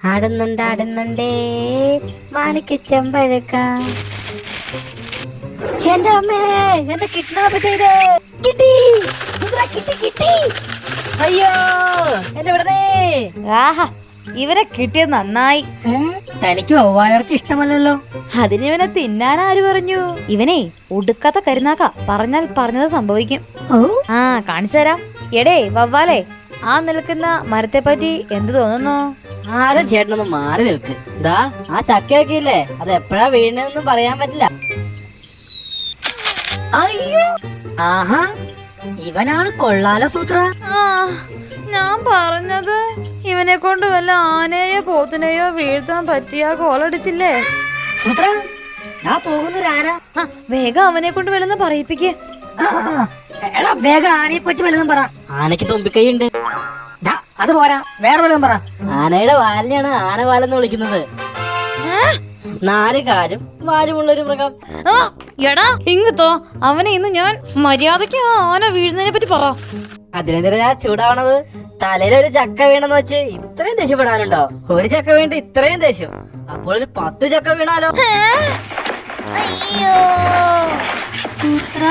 ആടുന്നുണ്ട് ആടുന്നുണ്ടേ മാണിക്കച്ചമ്പഴക്ക. എന്റെ അമ്മേ, എന്നെ കിഡ്നാപ്പ് ചെയ്തേ. കിട്ടി സുന്ദര, കിട്ടി കിട്ടി. അയ്യോ എന്നെ വിടണേ. ആഹാ, ഇവരെ കിട്ടിയത് നന്നായി. തനിക്ക് വവ്വാലിറച്ചി ഇഷ്ടമല്ലല്ലോ. അതിനിവനെ തിന്നാൻ ആര് പറഞ്ഞു? ഇവനെ ഒടുക്കാത്ത കരുനാക്ക, പറഞ്ഞാൽ പറഞ്ഞത് സംഭവിക്കും. ആ, കാണിച്ചു തരാം. എടേ വവ്വാലേ, ആ നിൽക്കുന്ന മരത്തെ പറ്റി എന്ത് തോന്നുന്നു? ആരും ചേട്ടനൊന്ന് മാറി നിൽക്ക്. ദാ ആ ചക്കയൊക്കെ ഇല്ലേ, അത് എപ്പോഴാ വീണെന്നും പറയാൻ പറ്റില്ല. അയ്യോ, ആഹാ, ഇവനാണ് കൊള്ളാലോ സൂത്ര. ആ, ഞാൻ പറഞ്ഞത് ഇവനെ കൊണ്ട് വല്ല ആനയോ പോത്തിനെയോ വീഴ്ത്താൻ പറ്റിയ കോളടിച്ചില്ലേ സൂത്ര. ദാ പോകുന്നൊരാന. വേഗം അവനെ കൊണ്ട് വല്ലെന്ന് പറയിപ്പിക്കേ. എടാ വേഗം ആനയെ പറ്റി വല്ലതും പറ. ആനയ്ക്ക് തുമ്പിക്കൈയുണ്ട്. അത് പോരാ, വേറെ വല്ലതും പറ. ആനയുടെ വാലിനെയാണ് ആനവാലെന്ന് വിളിക്കുന്നത്. 4 കാലും വാലുമുള്ളൊരു മൃഗം. എടാ ഇങ്ങത്തോ, അവനെ ഇന്ന് ഞാൻ മര്യാദക്ക് ആന വീഴുന്നതിനെ പറ്റി പറ. അതിനെന്തിനാ ഞാൻ ചൂടാവണത്? തലയിലൊരു ചക്ക വീണെന്ന് വെച്ച് ഇത്രയും ദേഷ്യപ്പെടാനുണ്ടോ? ഒരു ചക്ക വീണിട്ട് ഇത്രയും ദേഷ്യം, അപ്പോൾ ഒരു 10 ചക്ക വീണാലോ? അയ്യോ സൂത്ര.